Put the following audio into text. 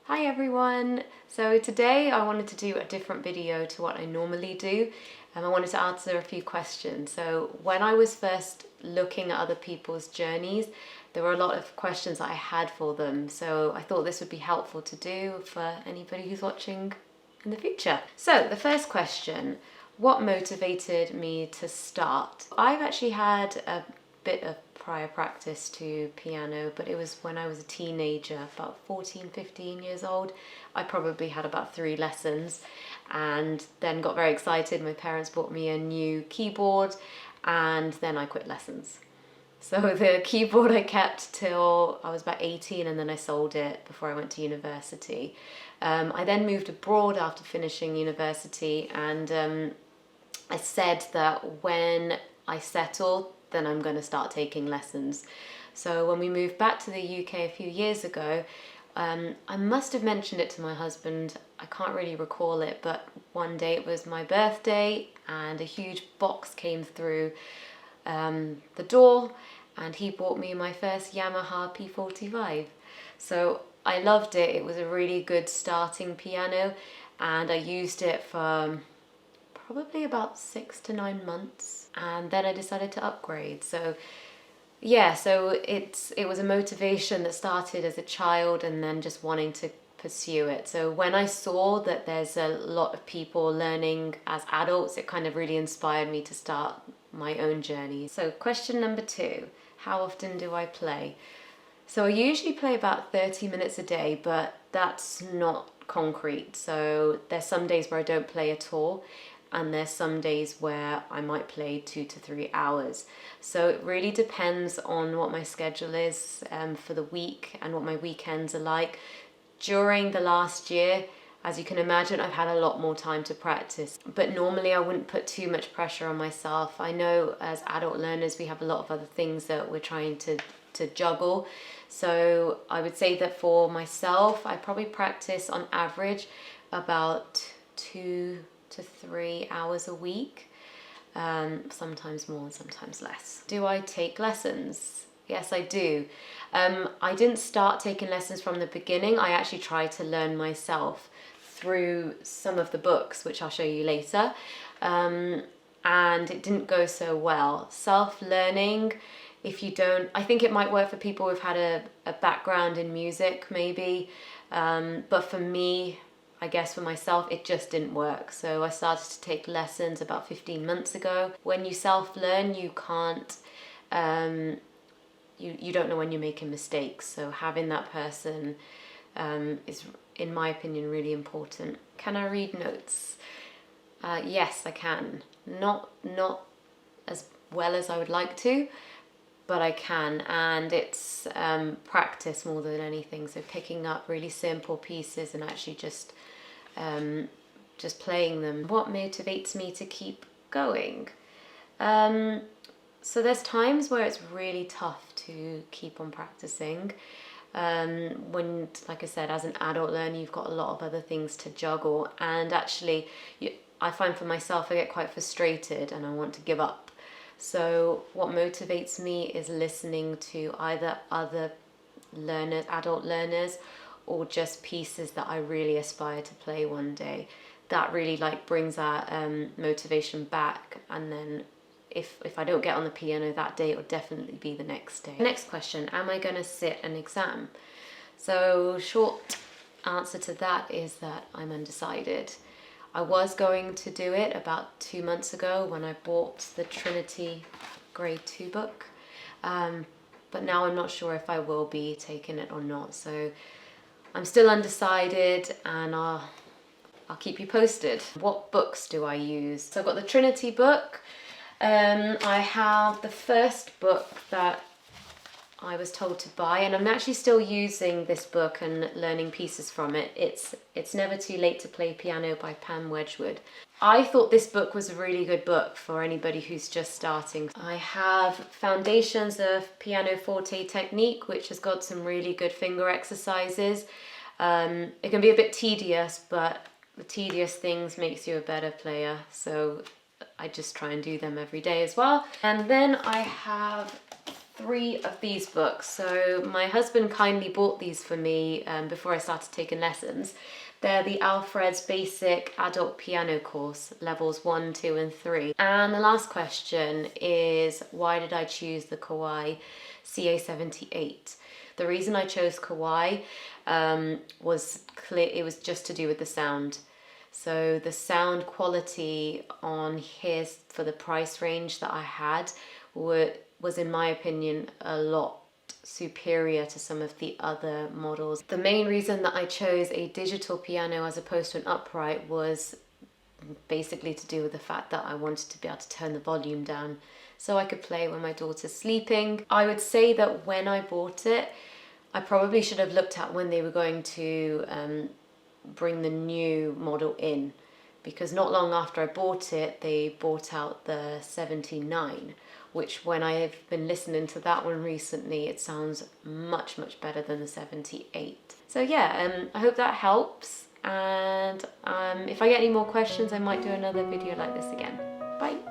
Hi everyone! So today I wanted to do a different video to what I normally do. I wanted to answer a few questions. So when I was first looking at other people's journeys, there were a lot of questions that I had for them. So I thought this would be helpful to do for anybody who's watching in the future. So the first question, what motivated me to start? I've actually had a bit of prior practice to piano, but it was when I was a teenager, about 14, 15 years old. I probably had about 3 lessons and then got very excited. My parents bought me a new keyboard and then I quit lessons. So the keyboard I kept till I was about 18 and then I sold it before I went to university. I then moved abroad after finishing university and I said that when I settle, then I'm going to start taking lessons. So when we moved back to the UK a few years ago, I must have mentioned it to my husband. I can't really recall it, but one day it was my birthday and a huge box came through the door and he bought me my first Yamaha P45. So I loved it. It was a really good starting piano and I used it for probably about 6 to 9 months and then I decided to upgrade. So yeah, so it was a motivation that started as a child and then just wanting to pursue it. So when I saw that there's a lot of people learning as adults, it kind of really inspired me to start my own journey. So question number 2, how often do I play? So I usually play about 30 minutes a day, but that's not concrete. So there's some days where I don't play at all. And there's some days where I might play 2 to 3 hours. So it really depends on what my schedule is for the week and what my weekends are like. During the last year, as you can imagine, I've had a lot more time to practice, but normally I wouldn't put too much pressure on myself. I know as adult learners, we have a lot of other things that we're trying to juggle. So I would say that for myself, I probably practice on average about 2 to 3 hours a week, sometimes more and sometimes less. Do I take lessons? Yes, I do. I didn't start taking lessons from the beginning. I actually tried to learn myself through some of the books, which I'll show you later, and it didn't go so well. Self-learning, if you don't, I think it might work for people who've had a background in music maybe, but for me, I guess for myself, it just didn't work. So I started to take lessons about 15 months ago. When you self-learn, you can't, you don't know when you're making mistakes. So having that person is, in my opinion, really important. Can I read notes? Yes, I can. Not as well as I would like to, but I can, and it's practice more than anything. So picking up really simple pieces and actually just playing them. What motivates me to keep going? So there's times where it's really tough to keep on practicing. When, like I said, as an adult learner, you've got a lot of other things to juggle, and actually I find for myself I get quite frustrated and I want to give up. So what motivates me is listening to either other learners, adult learners, or just pieces that I really aspire to play one day. That really brings that motivation back, and then if I don't get on the piano that day, it will definitely be the next day. Next question, am I going to sit an exam? So short answer to that is that I'm undecided. I was going to do it about 2 months ago when I bought the Trinity Grade 2 book, but now I'm not sure if I will be taking it or not. So I'm still undecided and I'll keep you posted. What books do I use? So I've got the Trinity book. I have the first book that I was told to buy, and I'm actually still using this book and learning pieces from it. It's Never Too Late to Play Piano by Pam Wedgwood. I thought this book was a really good book for anybody who's just starting. I have Foundations of Piano Forte Technique, which has got some really good finger exercises. It can be a bit tedious, but the tedious things makes you a better player, so I just try and do them every day as well. And then I have 3 of these books. So my husband kindly bought these for me before I started taking lessons. They're the Alfred's Basic Adult Piano Course, levels 1, 2 and 3. And the last question is, why did I choose the Kawai CA78? The reason I chose Kawai was clear, it was just to do with the sound. So the sound quality on here for the price range that I had was in my opinion a lot superior to some of the other models. The main reason that I chose a digital piano as opposed to an upright was basically to do with the fact that I wanted to be able to turn the volume down so I could play when my daughter's sleeping. I would say that when I bought it, I probably should have looked at when they were going to bring the new model in, because not long after I bought it, they brought out the 79, which when I've been listening to that one recently, it sounds much, much better than the 78. So yeah, I hope that helps. And if I get any more questions, I might do another video like this again. Bye.